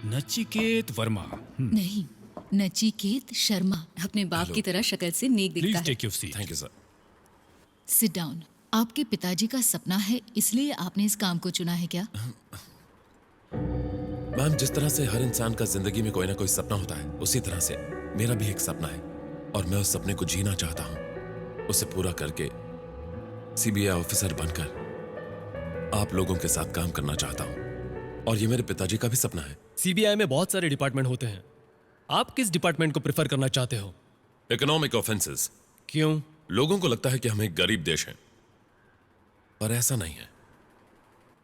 नचिकेत वर्मा। नहीं, नचिकेत शर्मा। अपने बाप की तरह शक्ल से नेक दिखता प्लीज है। Take your seat. Thank you sir. Sit down. आपके पिताजी का सपना है, इसलिए आपने इस काम को चुना है क्या? मैम, जिस तरह से हर इंसान का जिंदगी में कोई ना कोई सपना होता है, उसी तरह से मेरा भी एक सपना है और मैं उस सपने को जीना चाहता हूं, उसे पूरा करके सीबीआई ऑफिसर बनकर आप लोगों के साथ काम करना चाहता हूं। और ये मेरे पिताजी का भी सपना है। सीबीआई में बहुत सारे डिपार्टमेंट होते हैं, आप किस डिपार्टमेंट को प्रेफर करना चाहते हो? Economic offences. क्यों? लोगों को लगता है कि हम एक गरीब देश हैं, पर ऐसा नहीं है।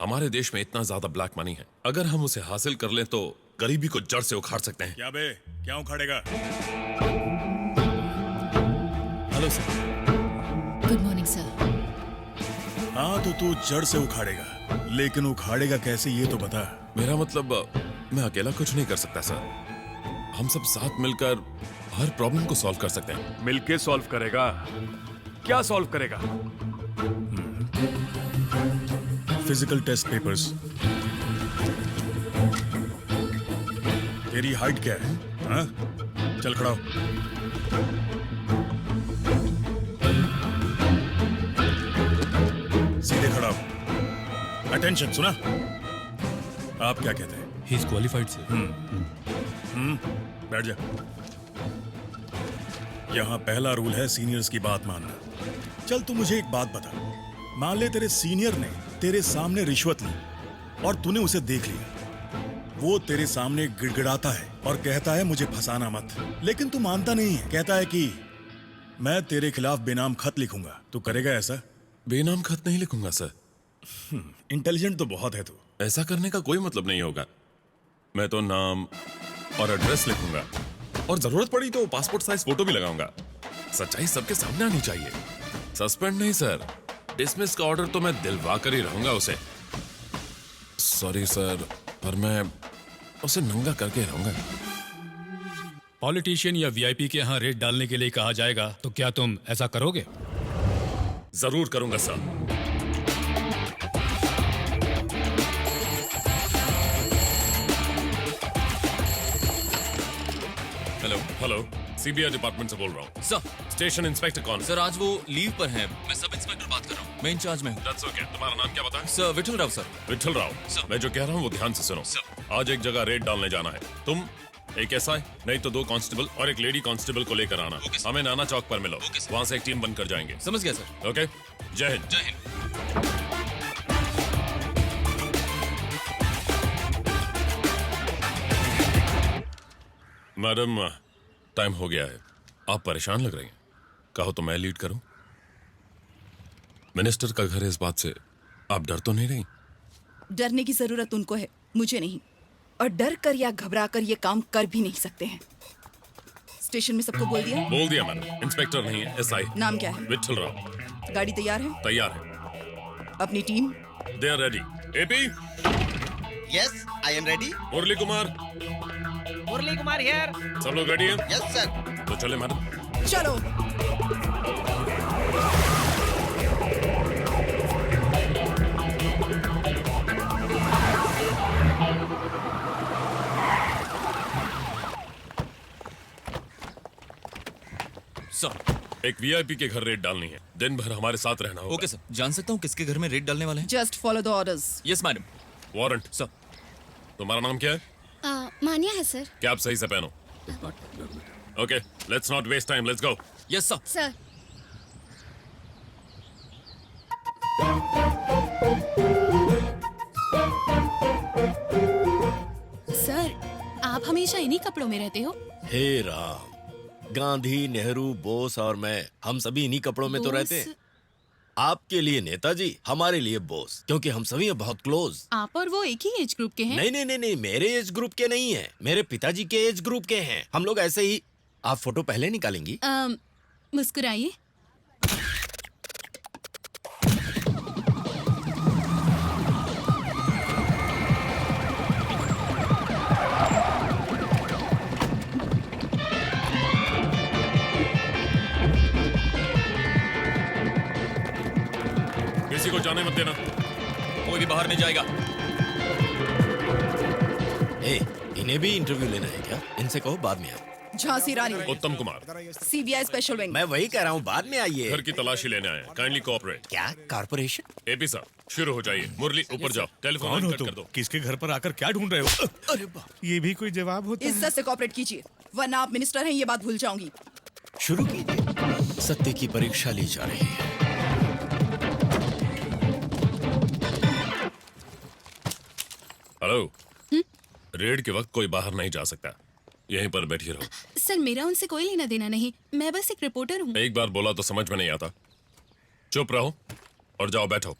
हमारे देश में इतना ज्यादा ब्लैक मनी है, अगर हम उसे हासिल कर लें तो गरीबी को जड़ से उखाड़ सकते हैं। क्या बे, क्या उखाड़ेगा? Hello sir. Good morning sir. हाँ तो तू जड़ से उखाड़ेगा, लेकिन उखाड़ेगा कैसे ये तो बता। मेरा मतलब मैं अकेला कुछ नहीं कर सकता सर। हम सब साथ मिलकर हर प्रॉब्लम को सॉल्व कर सकते हैं। मिलके सॉल्व करेगा? क्या सॉल्व करेगा? Physical test papers. तेरी हाइट क्या है? हाँ? चल खड़ा हो। सीधे खड़ा हो। अटेंशन, सुना? आप क्या कहते हैं? He is qualified sir. बैठ जा। यहां पहला रूल है सीनियर्स की बात मानना। चल तू मुझे एक बात बता, मान ले तेरे सीनियर ने तेरे सामने रिश्वत ली और तूने उसे देख लिया। वो तेरे सामने गिड़गिड़ाता है और कहता है मुझे फंसाना मत, लेकिन तू मानता नहीं है। कहता है कि मैं तेरे खिलाफ बेनाम खत लिखूंगा। तू करेगा ऐसा? बेनाम खत नहीं लिखूंगा सर। इंटेलिजेंट तो बहुत है तू। ऐसा करने का कोई मतलब नहीं होगा। मैं तो नाम और एड्रेस लिखूंगा और जरूरत पड़ी तो पासपोर्ट साइज फोटो भी लगाऊंगा। सच्चाई सबके सामने आनी चाहिए। सस्पेंड नहीं सर, डिसमिस का ऑर्डर तो मैं दिलवा कर ही रहूंगा उसे। सॉरी सर, पर मैं उसे नंगा करके रहूंगा। पॉलिटिशियन या वीआईपी के यहाँ रेड डालने के लिए कहा जाएगा तो क्या तुम ऐसा करोगे? जरूर करूंगा sir. Hello. Hello, CBI department से बोल रहा हूँ। सर। स्टेशन इंस्पेक्टर कौन है? सर आज वो लीव पर हैं। मैं सब इंस्पेक्टर बात कर रहा हूँ। मैं इंचार्ज में हूँ। That's okay. तुम्हारा नाम क्या बताया? Sir Vithal Rao sir. Vithal Rao. Sir. मैं जो कह रहा हूँ वो ध्यान से सुनो। सर। आज एक जगह रेड डालने जाना है। तुम एक एसआई, नहीं तो 2 कांस्टेबल और एक लेडी कांस्टेबल को लेकर आना। Okay sir. हमें नाना चौक पर मिलो। Okay sir. वहाँ से एक टीम बनकर जाएंगे। समझ गया सर। ओके, जय हिंद। जय हिंद। मैडम, टाइम हो गया है। आप परेशान लग रही हैं। कहो तो मैं लीड करूं। मिनिस्टर का घर है, इस बात से आप डर तो नहीं रही? डरने की जरूरत उनको है, मुझे नहीं। और डर कर या घबरा कर ये काम कर भी नहीं सकते हैं। स्टेशन में सबको बोल दिया? बोल दिया मैडम। इंस्पेक्टर नहीं है, एसआई। नाम क्या है? विठल राव। गाड़ी तैयार है? तैयार है। अपनी team? They are ready. AP, yes, I am ready. Murali Kumar, Murali Kumar here. सब लोग रेडी हैं? Yes sir. तो चले मैडम। चलो। सर। एक वीआईपी के घर रेड डालनी है। दिन भर हमारे साथ रहना होगा। Okay sir. जान सकता हूँ किसके घर में रेड डालने वाले हैं? Just follow the orders. Yes madam. Warrant. Sir. तुम्हारा नाम क्या है? मानिया है सर। कैप सही से पहनो। Okay, let's not waste time, let's go. Yes sir. Sir sir, आप हमेशा इन्हीं कपड़ों में रहते हो? हे राम, गांधी, नेहरू, बोस और मैं, हम सभी इन्हीं कपड़ों में तो रहते हैं। आपके लिए नेताजी, हमारे लिए बोस, क्योंकि हम सभी हैं बहुत क्लोज। आप और वो एक ही एज ग्रुप के हैं? नहीं नहीं नहीं नहीं, मेरे एज ग्रुप के नहीं है, मेरे पिताजी के एज ग्रुप के हैं। हम लोग ऐसे ही। आप फोटो पहले निकालेंगी? मुस्कुराइए। किसी को जाने मत देना। कोई भी बाहर नहीं जाएगा। ए, इन्हें इन्हें भी इंटरव्यू लेना है क्या? इनसे कहो बाद में आओ। झांसी रानी, उत्तम कुमार, सीबीआई स्पेशल विंग। मैं वही कह रहा हूँ, बाद में आइए। घर की तलाशी लेने आए, काइंडली कोऑपरेट। क्या कॉर्पोरेशन? एपी साहब शुरू हो जाइए। मुरली ऊपर जाओ, टेलीफोन कौन हो कट तुम? कर दो। किसके घर पर आकर क्या ढूंढ रहे हो? अरे बाप। ये भी कोई जवाब होता है? इज्जत से कोऑपरेट कीजिए, वरना आप मिनिस्टर हैं ये बात भूल जाऊंगी। शुरू कीजिए। सत्य की परीक्षा ली जा रही है। हेलो। रेड के वक्त कोई बाहर नहीं जा सकता, यहीं पर बैठी रहो। सर मेरा उनसे कोई लेना देना नहीं, मैं बस एक रिपोर्टर हूँ। एक बार बोला तो समझ में नहीं आता। चुप रहो और जाओ बैठो।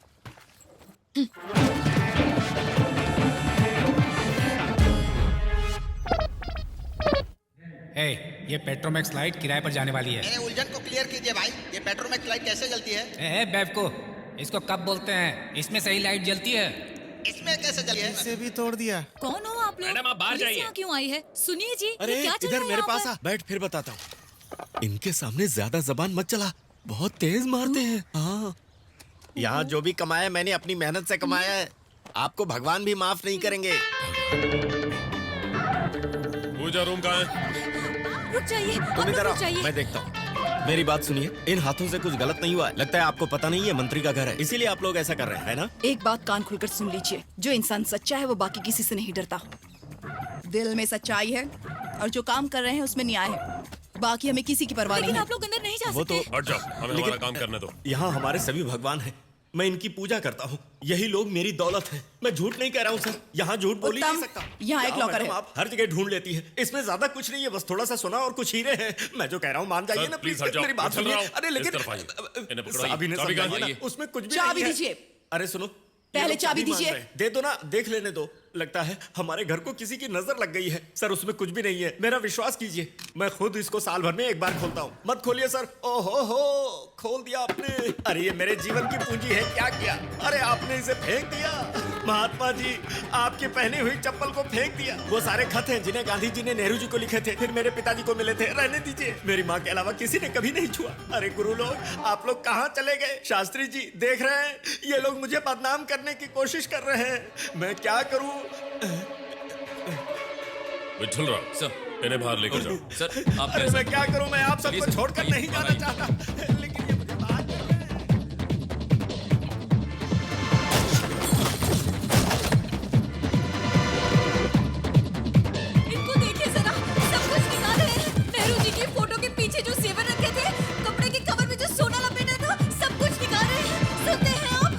ये पेट्रोमैक्स लाइट किराए पर जाने वाली है। मेरे उलझन को क्लियर कीजिए भाई, ये पेट्रोमैक्स लाइट कैसे जलती है? बेवकूफ, इसको कब बोलते हैं? इसमें सही लाइट जलती है। इसमें कैसे जली है? इसे भी तोड़ दिया। कौन हो आप लोग? मैडम, आप बाहर पुलिस जाइए। यहाँ क्यों आई है? सुनिए जी, अरे ये क्या चल इधर रहा है मेरे यहाँ पास पर? आ, बैठ फिर बताता हूँ। इनके सामने ज्यादा जबान मत चला, बहुत तेज मारते हैं। हाँ, यहाँ जो भी कमाया मैंने अपनी मेहनत से कमाया है। आपको भगवान भी माफ नहीं करेंगे। पूजा रूम कहाँ है? रुक जाइए, तुम आप इधर रुक आओ, जाइए। मैं देखता हूँ। मेरी बात सुनिए, इन हाथों से कुछ गलत नहीं हुआ है। लगता है आपको पता नहीं है मंत्री का घर है, इसीलिए आप लोग ऐसा कर रहे हैं, है ना? एक बात कान खुलकर सुन लीजिए, जो इंसान सच्चा है वो बाकी किसी से नहीं डरता। दिल में सच्चाई है और जो काम कर रहे हैं उसमें न्याय है, बाकी हमें किसी की परवाह नहीं लेकिन है। आप लोग अंदर नहीं जा वो सकते। तो हट जाओ, हमें हमारा काम करने दो। यहाँ हमारे सभी भगवान हैं, मैं इनकी पूजा करता हूँ। यही लोग मेरी दौलत है। मैं झूठ नहीं कह रहा हूँ सर, यहाँ झूठ बोल ही नहीं उत्तम, सकता। यहाँ एक क्या लॉकर मैडम, है। आप हर जगह ढूंढ लेती है। इसमें ज्यादा कुछ नहीं है, बस थोड़ा सा सोना और कुछ हीरे हैं। मैं जो कह रहा हूँ मान जाइए सर, ना प्लीज प्लीज, हट जाओ, मेरी बात मैं चल सुनिए। रहा हूँ। अरे इस लेकिन तरफ आइए। इन्हें पकड़ो। चाबी ने चाबी कहाँ समझाइए है? ना, उसमें कुछ भी चाबी नहीं है। दीजिए। अरे सुनो, पहले ये लोग चाबी सभी मान दीजिए। रहे हैं। दे दो ना, देख लेने दो। लगता है हमारे घर को किसी की नजर लग गई है। सर उसमें कुछ भी नहीं है, मेरा विश्वास कीजिए। मैं खुद इसको साल भर में एक बार खोलता हूँ। मत खोलिए सर। ओहो हो, खोल दिया आपने। अरे ये मेरे जीवन की पूंजी है, क्या किया? अरे आपने इसे फेंक दिया। महात्मा जी, आपकी पहनी हुई चप्पल को फेंक दिया। वो सारे खत हैं जिन्हें गांधी जी ने नेहरू जी को लिखे थे, फिर मेरे पिताजी को मिले थे। रहने दीजिए, मेरी माँ के अलावा किसी ने कभी नहीं छुआ। अरे गुरु लोग, आप लोग कहाँ चले गए? शास्त्री जी देख रहे हैं, ये लोग मुझे बदनाम करने की कोशिश कर रहे हैं। मैं क्या करूं? विठल राव सर, इन्हें बाहर लेकर जाओ। सर आप अरे मैं क्या करूं? मैं आप सबको चलिए, छोड़कर चलिए, नहीं जाना आइए। चाहता, लेकिन ये मुझे बाहर ले गए। इनको देखिए जरा, सब कुछ निकाले हैं। नेहरू जी की फोटो के पीछे जो जेवर रखे थे, कपड़े के कवर में जो सोना लपेटा था, सब कुछ निकाले हैं। सुनते हैं आप?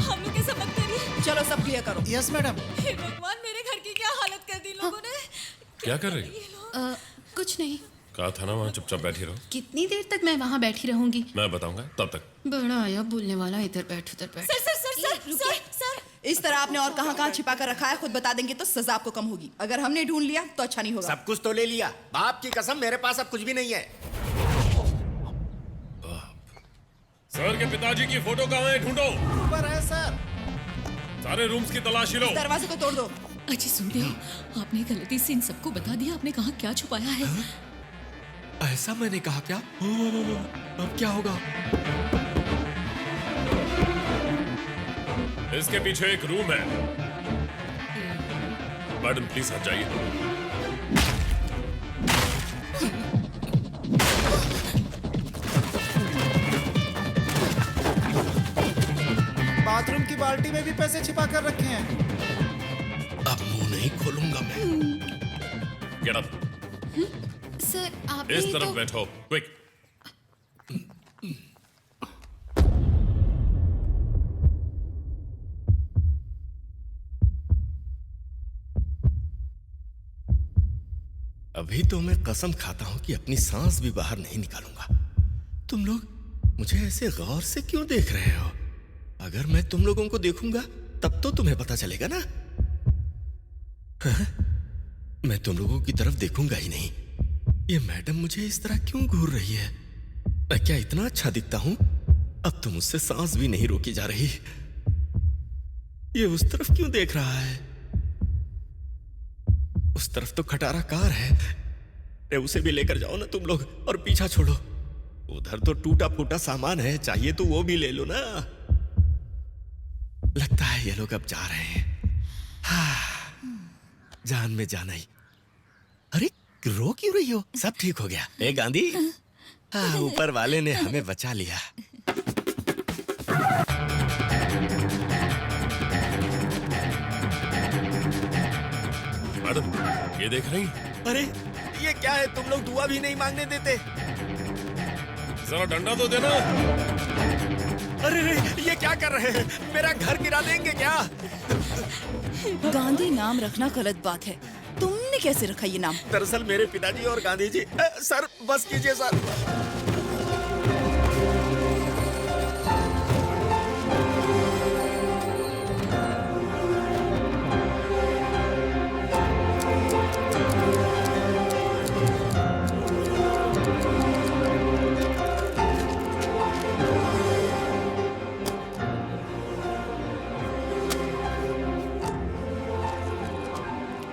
हम लोग ऐसा मत करिए। चलो सब क्लियर करो। Yes madam. हे भगवान, मेरे घर की क्या हालत कर दी लोगों ने। क्या कर रही हो? कुछ नहीं। कहा था ना वहाँ चुपचाप बैठी रहो। कितनी देर तक मैं वहाँ बैठी रहूंगी? मैं बताऊंगा तब तक। बड़ा आया बोलने वाला, इधर बैठ उधर बैठ। Sir sir sir sir sir sir, इस तरह आपने और कहाँ छिपा कर रखा है, खुद बता देंगे तो सजा आपको कम होगी। अगर हमने ढूंढ लिया तो अच्छा नहीं होगा। सब कुछ तो ले लिया, बाप की कसम मेरे पास अब कुछ भी नहीं है। सर के पिताजी की फोटो कहाँ है? ढूंढो। ऊपर है सर। सारे रूम्स की तलाशी लो। इस दरवाजे को तोड़ दो। अजी सुनते हो, आपने गलती से इन सबको बता दिया। आपने कहा क्या छुपाया है? ऐसा मैंने कहा क्या? अब क्या होगा? इसके पीछे एक रूम है। मैडम प्लीज हट जाइए। बाथरूम की बाल्टी में भी पैसे छिपा कर रखे हैं। अब मुंह नहीं खोलूंगा मैं। Get up. सर आप इस ही तरफ तो... बैठो, क्विक। अभी तो मैं कसम खाता हूं कि अपनी सांस भी बाहर नहीं निकालूंगा। तुम लोग मुझे ऐसे गौर से क्यों देख रहे हो? अगर मैं तुम लोगों को देखूंगा तब तो तुम्हें पता चलेगा ना। हाँ? मैं तुम लोगों की तरफ देखूंगा ही नहीं। ये मैडम मुझे इस तरह क्यों घूर रही है? मैं क्या इतना अच्छा दिखता हूं? अब तो मुझसे सांस भी नहीं रोकी जा रही। ये उस तरफ क्यों देख रहा है? उस तरफ तो खटारा कार है। अरे उसे भी लेकर जाओ ना तुम लोग और पीछा छोड़ो। उधर तो टूटा फूटा सामान है, चाहिए तो वो भी ले लो ना। लगता है ये लोग अब जा रहे हैं। हाँ, जान में जाना ही। अरे रो क्यों रही हो? सब ठीक हो गया। ए गांधी, हाँ, ऊपर वाले ने हमें बचा लिया। मैडम, ये देख रही? अरे ये क्या है? तुम लोग दुआ भी नहीं मांगने देते। जरा डंडा तो देना। अरे ये क्या कर रहे हैं? मेरा घर गिरा देंगे क्या? गांधी नाम रखना गलत बात है। तुमने कैसे रखा ये नाम? दरअसल मेरे पिताजी और गांधी जी। सर बस कीजिए सर।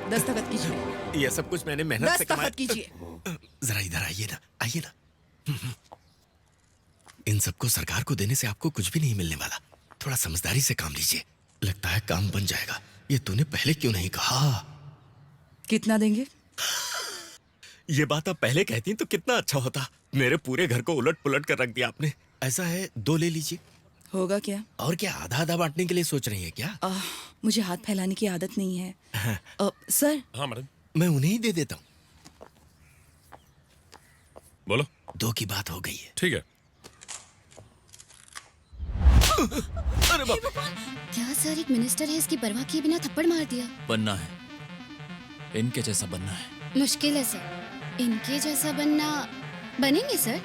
दस्तखत कीजिए। ये सब कुछ मैंने मेहनत से कमाया। दस्तखत कीजिए। जरा इधर आइए ना, आइए ना। इन सबको सरकार को देने से आपको कुछ भी नहीं मिलने वाला। थोड़ा समझदारी से काम लीजिए। लगता है काम बन जाएगा। ये तूने पहले क्यों नहीं कहा? कितना देंगे? ये बात आप पहले कहती तो कितना अच्छा होता। मेरे पूरे घर को उलट पुलट कर रख दिया आपने। ऐसा है, 2 ले लीजिए। होगा क्या? और क्या, आधा आधा बांटने के लिए सोच रही है क्या? मुझे हाथ फैलाने की आदत नहीं है। सर। हाँ मैडम। मैं उन्हें ही दे देता हूँ। बोलो। 2 की बात हो गई है। ठीक है। अरे बाप। क्या सर, एक मिनिस्टर है, इसकी परवाह किए बिना थप्पड़ मार दिया। बनना है, इनके जैसा बनना है। मुश्किल है सर, इनके जैसा बनना। बनेंगे सर,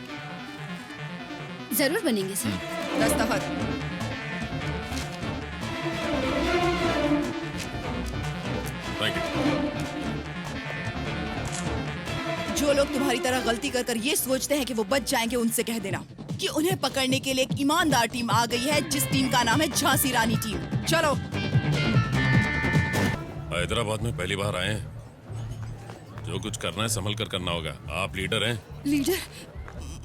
जरूर बनेंगे सर। दस्तखत। Thank you. जो लोग तुम्हारी तरह गलती कर कर ये सोचते हैं कि वो बच जाएंगे, उनसे कह देना कि उन्हें पकड़ने के लिए एक ईमानदार टीम आ गई है, जिस टीम का नाम है झांसी रानी टीम। चलो। हैदराबाद में पहली बार आए हैं। जो कुछ करना है संभल कर करना होगा। आप लीडर हैं। लीडर?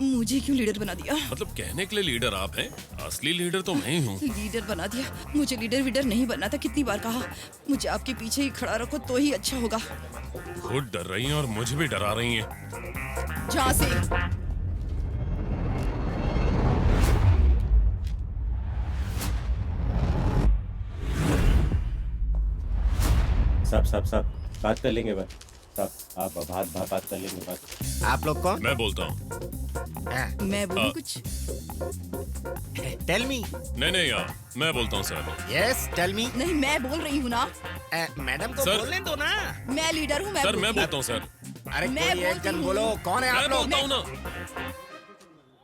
मुझे क्यों लीडर बना दिया? मतलब कहने के लिए लीडर आप हैं, असली लीडर तो मैं ही हूँ। लीडर बना दिया? मुझे लीडर वीडर नहीं बनना था। कितनी बार कहा, मुझे आपके पीछे ही खड़ा रखो तो ही अच्छा होगा। खुद डर रही हैं और मुझे भी डरा रही हैं। झांसी। सब बात कर लेंगे बस। सब आप बात कर लेंगे बस। आप लोग कौन? मैं बोलता हूँ। मैं बोलूं कुछ? Tell me. नहीं यार, मैं बोलता हूँ सर। Yes tell me. नहीं, मैं बोल रही हूँ ना। मैडम को सर। बोलने दो ना। मैं लीडर हूँ। सर मैं बोलता हूँ सर। अरे मैं कोई एक बोलती जन हूँ। बोलो, कौन है मैं आप लोग? बोलता हूँ ना।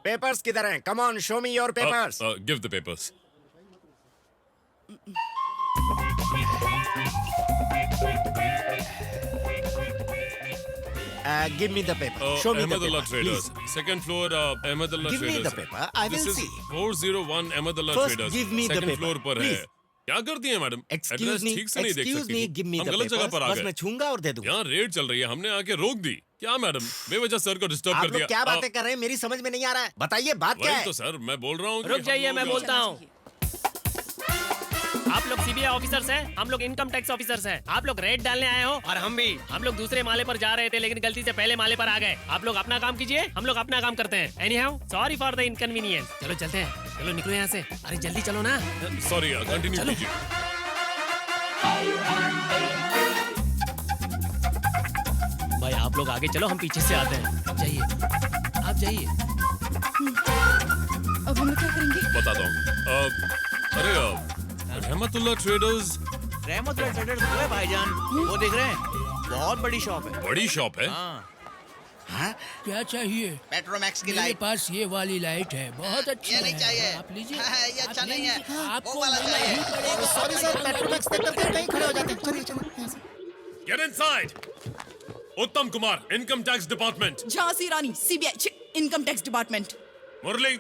पेपर्स किधर हैं? Come on, show me your papers. Give the papers. Give me the paper. Show me the Ahmedullah paper, Traders. please. Second floor, Ahmedullah Give me Traders. the paper. I will This see. is 401 Ahmedullah First, Traders. give me the Second paper, floor पर है। please. क्या करती हैं madam? Excuse address me. ठीक से नहीं देख Excuse सकती me. थी। Give me हम the गलत जगह papers. पर आ बस मैं गए। छूंगा और दे दूंगा। यहाँ रेड चल रही है, हमने आके रोक दी। क्या मैडम, बेवजह सर को डिस्टर्ब आप कर लोग दिया। क्या बातें कर रहे हैं? मेरी समझ में नहीं आ रहा है। बताइए बात क्या वही है? तो सर मैं बोल रहा हूँ। रुक जाइए, मैं बोलता हूँ। आप लोग सीबीआई ऑफिसर्स हैं, हम लोग इनकम टैक्स ऑफिसर्स हैं। आप लोग रेड डालने आए हो और हम भी। हम लोग दूसरे माले पर जा रहे थे, लेकिन गलती से पहले माले पर आ गए। आप लोग अपना काम कीजिए, हम लोग अपना काम करते हैं। Anyhow, sorry for the inconvenience. चलो चलते हैं, चलो निकलो यहाँ से। अरे जल्दी चलो ना। सॉरी, कंटिन्यू कीजिए। भाई आप लोग आगे चलो, हम पीछे से आते हैं। जाइए, आप जाइए। अब हम क्या करेंगे? बताता हूँ। अरे रहमतुल्लाह ट्रेडर्स। रहमतुल्लाह ट्रेडर्स वो है भाईजान, वो देख रहे हैं, बहुत बड़ी शॉप है। बड़ी शॉप है। हाँ? क्या चाहिए? पेट्रोमैक्स की मेरे लाइट। पास ये वाली लाइट है, बहुत अच्छी ये नहीं है। चाहिए। आप लीजिए। ये अच्छा नहीं है। आपको वो वाला लेना चाहिए। ही पड़ेगा। सॉरी सर, पेट्रोमैक्स देख करके कहीं खड़े हो जाते हैं। चलिए चलिए। Get inside. Uttam Kumar, income tax department. Jhansi Rani, CBI, income tax department. Murali.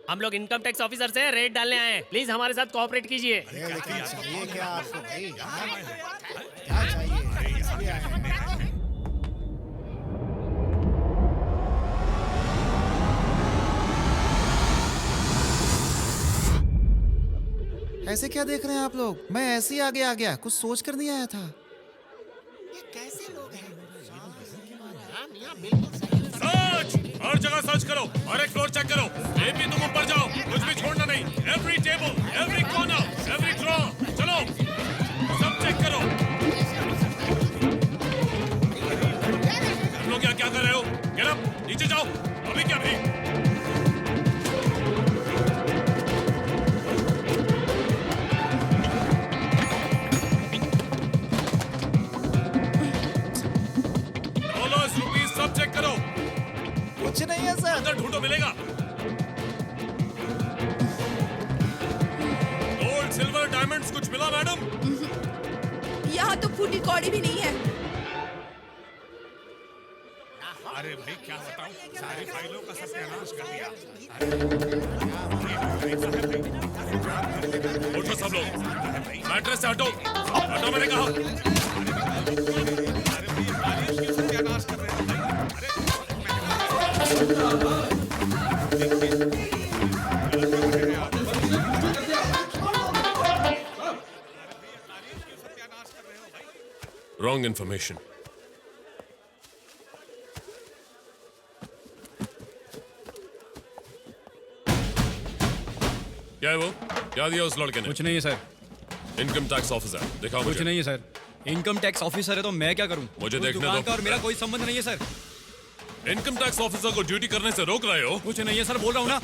हम लोग इनकम टैक्स ऑफिसर से रेड डालने आए हैं। प्लीज हमारे साथ कोऑपरेट कीजिए। चाहिए क्या आपको भाई? क्या चाहिए? ऐसे क्या देख रहे हैं आप लोग? मैं ऐसे ही आगे आ गया, कुछ सोच कर नहीं आया था। कैसे लोग हैं? सर्च, हर जगह सर्च करो, हर एक फ्लोर चेक करो। एक भी तुम ऊपर जाओ, कुछ भी छोड़ना नहीं। Every table, every corner, every draw, चलो सब चेक करो। तुम लोग यहाँ क्या कर रहे हो? गेट अप, नीचे जाओ, अभी क्या भी। रुपीस सब चेक करो। कुछ नहीं है सर। अंदर ढूंढो, मिलेगा। गोल्ड, सिल्वर, डायमंड्स कुछ मिला मैडम? यहाँ तो फूटी कौड़ी भी नहीं है। अरे भाई क्या बताऊं, सारी फाइलों का सत्यानाश कर दिया। उठो सब लोग, मैट्रेस से हटो, हटो मैंने कहा। सत्यानाश कर रहे हैं भाई। Wrong information. क्या है वो? क्या दिया उस लड़के ने? कुछ नहीं है सर। इनकम टैक्स ऑफिसर, दिखाओ मुझे। कुछ नहीं है सर। इनकम टैक्स ऑफिसर है तो मैं क्या करूं? मुझे उस देखने दुकान दो। का और मेरा कोई संबंध नहीं है सर। इनकम टैक्स ऑफिसर को ड्यूटी करने से रोक रहे हो? कुछ नहीं है सर, बोल रहा हूं ना।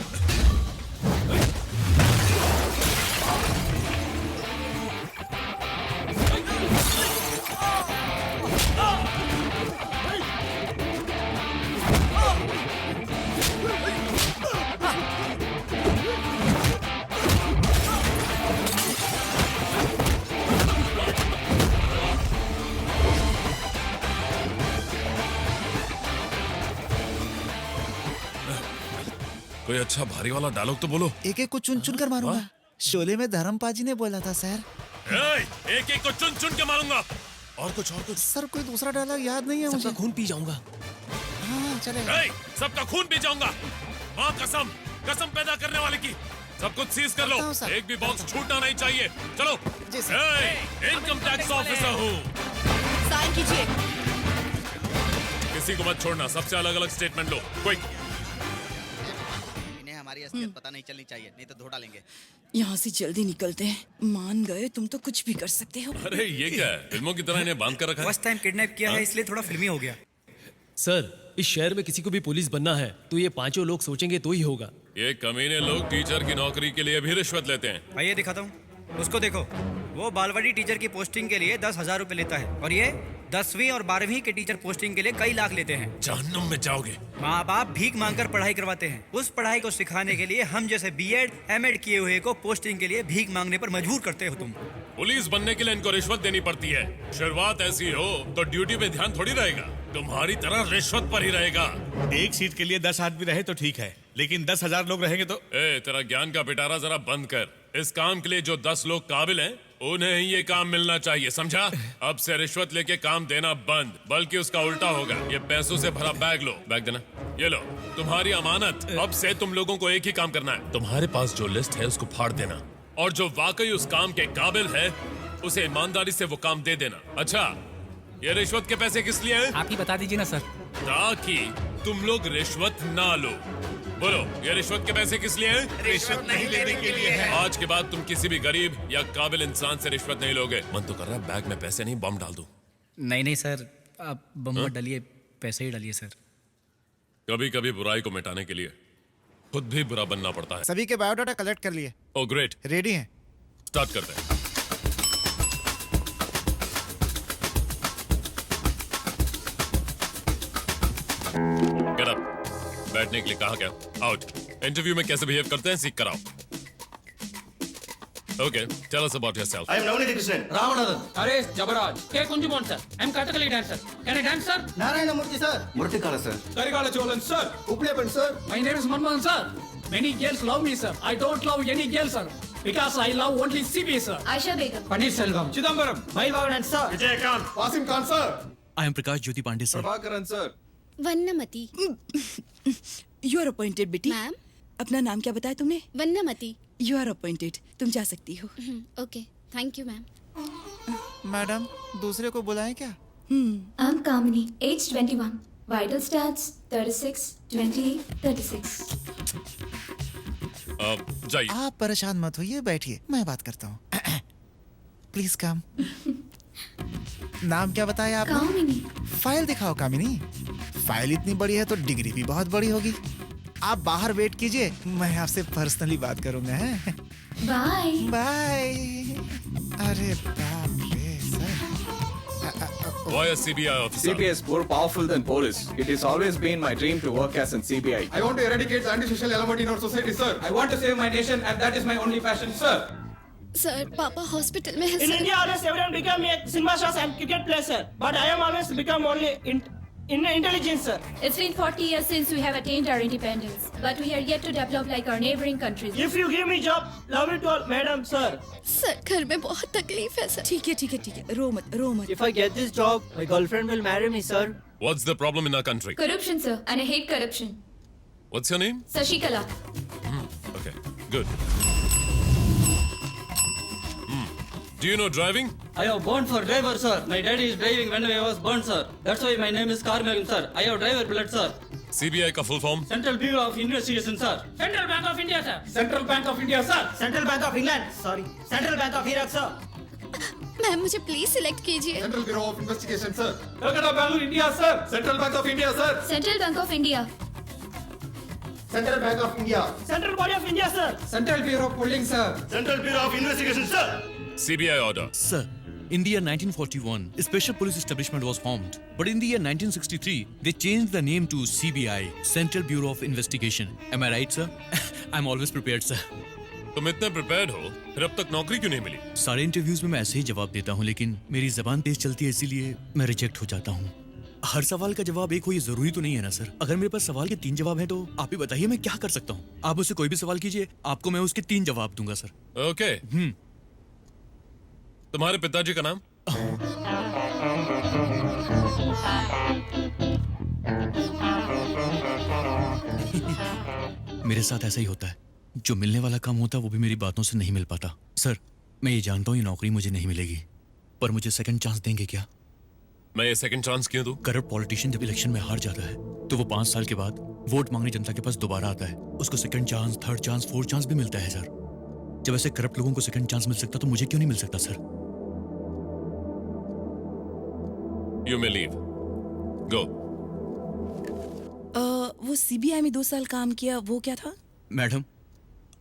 कोई अच्छा भारी वाला डायलॉग तो बोलो। एक एक को चुन चुन कर मारूंगा। शोले में धर्मपाजी ने बोला था सर। एक एक को चुन चुन के मारूंगा। और कुछ सर कोई दूसरा डायलॉग याद नहीं है मुझे। खून पी जाऊंगा। हाँ चलेगा। सबका खून पी जाऊंगा। माँ कसम, कसम पैदा करने वाले की। सब कुछ सीज कर लो, करता हूं, सर। एक भी बॉक्स छूटना नहीं चाहिए। चलो। जी, सर। इनकम टैक्स ऑफिसर हूँ। साइन कीजिए। किसी को मत छोड़ना, सबसे अलग अलग स्टेटमेंट लो, क्विक। इन्हें हमारी असलियत पता नहीं चलनी चाहिए, नहीं तो धो डालेंगे। यहाँ से जल्दी निकलते हैं। मान गए तुम तो कुछ भी कर सकते हो। अरे ये क्या है? फिल्मों की तरह इन्हें बांध कर रखा है। फर्स्ट टाइम किडनैप किया है इसलिए थोड़ा फिल्मी हो गया। सर, इस शहर में किसी को भी पुलिस बनना है तो ये पांचों लोग सोचेंगे तो ही होगा। ये कमीने लोग टीचर की नौकरी के लिए भी रिश्वत लेते हैं। आइए दिखाता हूँ, उसको देखो। वो बालवाड़ी टीचर की पोस्टिंग के लिए 10,000 रुपए लेता है और ये 10वीं और 12वीं के टीचर पोस्टिंग के लिए कई लाख लेते हैं। जहन्नुम में जाओगे। माँ बाप भीख मांगकर पढ़ाई करवाते हैं। उस पढ़ाई को सिखाने के लिए हम जैसे बीएड, एमएड किए हुए को पोस्टिंग के लिए भीख मांगने पर मजबूर करते हो तुम। पुलिस बनने के लिए इनको रिश्वत देनी पड़ती है। शुरुआत ऐसी हो तो ड्यूटी पे ध्यान थोड़ी रहेगा, तुम्हारी तरह रिश्वत पर ही रहेगा। एक सीट के लिए 10 आदमी रहे तो ठीक है, लेकिन 10,000 लोग रहेंगे तो। तेरा ज्ञान का पिटारा जरा बंद कर। इस काम के लिए जो 10 लोग काबिल हैं, उन्हें ही ये काम मिलना चाहिए, समझा? अब से रिश्वत लेके काम देना बंद, बल्कि उसका उल्टा होगा। ये पैसों से भरा बैग लो, बैग देना। ये लो तुम्हारी अमानत। अब से तुम लोगों को एक ही काम करना है, तुम्हारे पास जो लिस्ट है उसको फाड़ देना, और जो वाकई उस काम के काबिल है उसे ईमानदारी से वो काम दे देना। अच्छा, ये रिश्वत के पैसे किस लिए हैं? आप ही बता दीजिए ना सर। ताकि तुम लोग रिश्वत ना लो। बोलो, ये रिश्वत के पैसे किस लिए हैं? रिश्वत नहीं लेने के लिए है। आज के बाद तुम किसी भी गरीब या काबिल इंसान से रिश्वत नहीं लोगे। मन तो कर रहा है बैग में पैसे नहीं बम डाल दूं। नहीं सर, आप बम मत डालिए, पैसे ही डालिए सर। कभी कभी बुराई को मिटाने के लिए खुद भी बुरा बनना पड़ता है। सभी के बायोडाटा कलेक्ट कर लिए। ओ ग्रेट, रेडी हैं। स्टार्ट करते हैं। Get up. बैठने के लिए कहा क्या? आउट। इंटरव्यू में कैसे बिहेव करते हैं सीख कर आओ। Okay, tell us about yourself. I am Navneet Krishnan. Ramanathan. Aresh Jabaraj. K. Kunjumon sir. I am Kathakali dancer. Can I dance sir? Narayanamurthy sir. Murtikala sir. Karigala Cholan sir. Uplepan sir. My name is Manmohan sir. Many girls love me sir. I don't love any girl sir. Because I love only CB sir. Aisha Begum. Paneer Selvam. Chidambaram. Bhaivanan sir. Vijayakant. Wasim Khan sir. I am Prakash Jyoti Pandey sir. Prabhakaran sir. Vannamathi. You are appointed बेटी। Ma'am, अपना नाम क्या बताया तुमने? वन्नमती। You are appointed, तुम जा सकती हो। Okay, thank you ma'am. Madam, दूसरे को बुलाएं क्या? I'm Kamini, age 21. Vital stats 36, 28, 36. जाइए। आप परेशान मत होइए, बैठिए, मैं बात करता हूँ। Please come. नाम क्या बताया आपने? कामिनी। फाइल दिखाओ कामिनी। फाइल इतनी बड़ी है तो डिग्री भी बहुत बड़ी होगी। आप बाहर वेट कीजिए, मैं आपसे पर्सनली बात करूंगा। Bye bye. अरे बाप रे sir. Why a CBI officer? CBI is more powerful than police. It has always been my dream to work as an CBI. I want to eradicate the antisocial element in our society, sir. I want to save my nation and that is my only passion, sir. Sir पापा hospital में है In India, always everyone become a cinema stars and cricket player, sir. But I am always become only in intelligence, sir. It's been 40 years since we have attained our independence, but we are yet to develop like our neighboring countries. If you give me job, love it all, madam, sir. Sir घर में बहुत तकलीफ है sir. ठीक है, रो मत। If I get this job, my girlfriend will marry me, sir. What's the problem in our country? Corruption, sir, and I hate corruption. What's your name? Sashikala. Okay, good. Do you know driving? I have born for driver, sir. My daddy is driving when I was born, sir. That's why my name is Carmegan, sir. I have driver blood, sir. CBI का full form? Central Bureau of Investigation, sir. Central Bank of India, sir. Central Bank of India, sir. Central Bank of England, sorry. Central Bank of Iraq, sir. Ma'am मुझे please select कीजिए। Central Bureau of Investigation, sir. Calcutta Bank of India, sir. Central Bank of India, sir. Central Bank of India. Central Bank of India. Central Body of India, sir. Central Bureau of Polling, sir. Central Bureau of Investigation, sir. CBI order. Sir, in the year 1941, a special police establishment was formed. But in the year 1963, they changed the name to CBI, Central Bureau of Investigation. Am I right, sir? I'm always prepared, sir. तुम इतने prepared हो, फिर अब तक नौकरी क्यों नहीं मिली? सारे इंटरव्यूज में मैं ऐसे ही जवाब देता हूँ, लेकिन मेरी जबान तेज चलती है, इसीलिए मैं रिजेक्ट हो जाता हूँ। हर सवाल का जवाब एक हो ये जरूरी तो नहीं है ना सर। अगर मेरे पास सवाल के 3 जवाब हैं तो आप ही बताइए मैं क्या कर सकता हूँ। आप मुझसे कोई भी सवाल कीजिए, आपको मैं उसके 3 जवाब दूंगा सर। Okay. तुम्हारे पिताजी का नाम? मेरे साथ ऐसा ही होता है, जो मिलने वाला काम होता है वो भी मेरी बातों से नहीं मिल पाता। सर, मैं ये जानता हूँ ये नौकरी मुझे नहीं मिलेगी, पर मुझे सेकंड चांस देंगे क्या? मैं ये सेकंड चांस क्यों दूं? करप्ट पॉलिटिशियन जब इलेक्शन में हार जाता है तो वो 5 साल के बाद वोट मांगने जनता के पास दोबारा आता है। उसको second chance, third chance, fourth chance भी मिलता है सर। जब ऐसे करप्ट लोगों को सेकंड चांस मिल सकता तो मुझे क्यों नहीं मिल सकता sir? You may leave. Go. वो सीबीआई में 2 साल काम किया, वो क्या था? मैडम,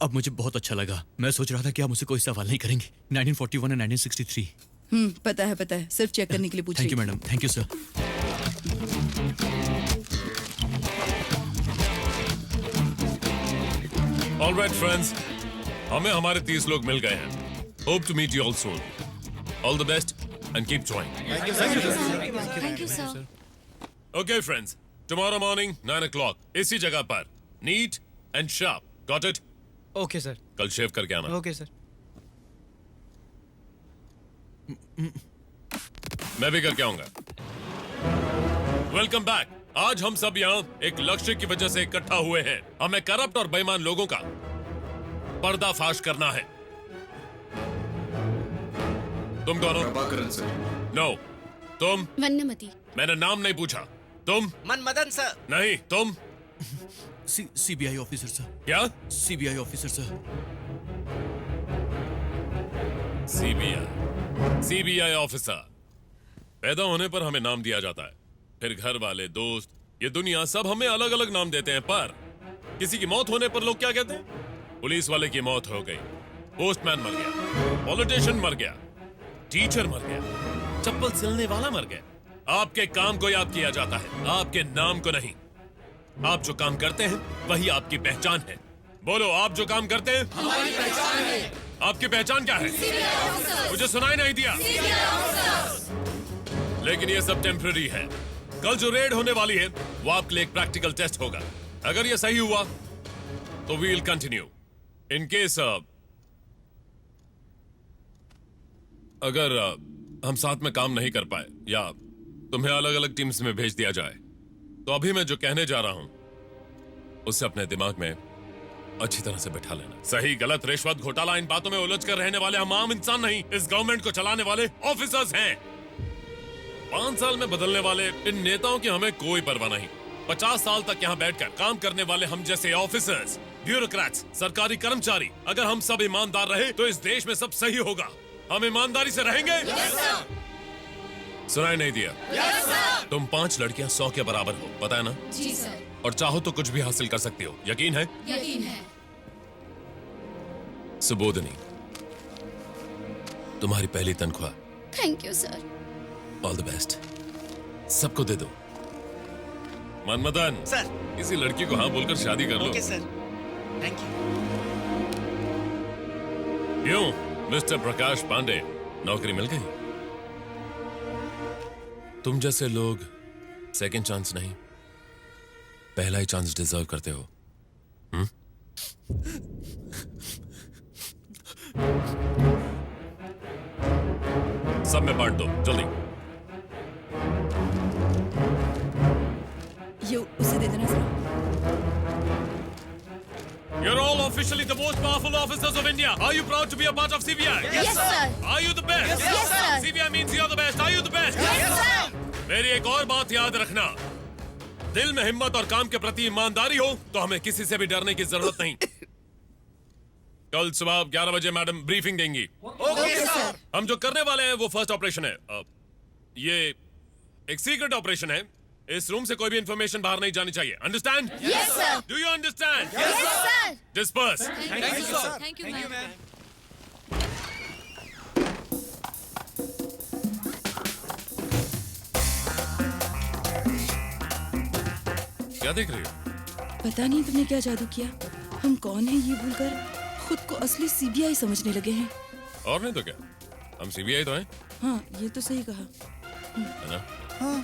अब मुझे बहुत अच्छा लगा। मैं सोच रहा था कि आप मुझसे कोई सवाल नहीं करेंगे। 1941 और 1963। पता है, सिर्फ चेक करने के लिए पूछ रही thank you madam, thank you sir. All right, friends. हमें हमारे 30 लोग मिल गए हैं। Hope to meet you all soon. All the best and keep trying. Thank you, sir. Okay, friends. Tomorrow morning, 9 o'clock. इसी जगह पर. Neat and sharp. Got it? Okay, sir. कल शेव करके आना। Okay, sir. मैं भी करके आऊंगा। Welcome back. आज हम सब यहाँ एक लक्ष्य की वजह से इकट्ठा हुए हैं। हमें करप्ट और बेईमान लोगों का पर्दाफाश करना है। तुम कौन हो? प्रभाकरन सर। नो। तुम? वन्नमती। मैंने नाम नहीं पूछा। तुम? मनमदन सर। नहीं। तुम? CBI officer sir. क्या? CBI officer sir. CBI officer. पैदा होने पर हमें नाम दिया जाता है, फिर घर वाले, दोस्त, ये दुनिया सब हमें अलग अलग नाम देते हैं, पर किसी की मौत होने पर लोग क्या कहते हैं? पुलिस वाले की मौत हो गई, पोस्टमैन मर गया, पॉलिटिशियन मर गया, टीचर मर गया, चप्पल सिलने वाला मर गया। आपके काम को याद किया जाता है, आपके नाम को नहीं। आप जो काम करते हैं वही आपकी पहचान है। बोलो, आप जो काम करते हैं हमारी पहचान है। आपकी पहचान क्या है? मुझे सुनाई नहीं दिया। लेकिन ये सब टेम्पररी है। कल जो रेड होने वाली है वो आपके लिए एक प्रैक्टिकल टेस्ट होगा। अगर ये सही हुआ तो we will continue. In case अगर हम साथ में काम नहीं कर पाए या तुम्हें अलग अलग टीम्स में भेज दिया जाए, तो अभी मैं जो कहने जा रहा हूं उससे अपने दिमाग में अच्छी तरह से बैठा लेना। सही, गलत, रिश्वत, घोटाला, इन बातों में उलझ कर रहने वाले हम आम इंसान नहीं, इस गवर्नमेंट को चलाने वाले ऑफिसर्स हैं। 5 साल में बदलने वाले इन नेताओं की हमें कोई परवाह नहीं। 50 साल तक यहाँ बैठकर काम करने वाले हम जैसे ऑफिसर्स, ब्यूरोक्रेट्स, सरकारी कर्मचारी, अगर हम सब ईमानदार रहे तो इस देश में सब सही होगा। हम ईमानदारी से रहेंगे। सुनाई नहीं दिया? तुम 5 लड़कियां 100 के बराबर हो, पता है ना? जी सर। और चाहो तो कुछ भी हासिल कर सकती हो, यकीन है? यकीन है। सुबोधनी, तुम्हारी पहली तनख्वाह। Thank you sir. All the best. सबको दे दो। मनमदन सर, किसी लड़की को हाँ बोलकर शादी कर लो। Okay sir, thank you. क्यों मिस्टर प्रकाश पांडे, नौकरी मिल गई? तुम जैसे लोग सेकंड चांस नहीं, पहला ही चांस डिजर्व करते हो। सब में बांट दो जल्दी। ये उसे दे देना जरा। You're all officially the most powerful officers of India. Are you proud to be a part of CBI? Yes, sir. Are you the best? Yes, sir. CBI means you're the best. Are you the best? Yes, sir. मेरी एक और बात याद रखना, दिल में हिम्मत और काम के प्रति ईमानदारी हो तो हमें किसी से भी डरने की जरूरत नहीं। कल सुबह 11 बजे मैडम ब्रीफिंग देंगी। Okay sir. हम जो करने वाले हैं वो फर्स्ट ऑपरेशन है। ये एक सीक्रेट ऑपरेशन है। इस रूम से कोई भी इंफॉर्मेशन बाहर नहीं जानी चाहिए। Understand? Yes sir. Do you understand? Yes sir. Disperse. Thank you sir. Thank you ma'am. क्या देख रही हो? पता नहीं तुमने क्या जादू किया, हम कौन हैं ये भूलकर खुद को असली सीबीआई समझने लगे हैं। और नहीं तो क्या, हम सीबीआई तो हैं। हाँ, ये तो सही कहा। है ना? हाँ,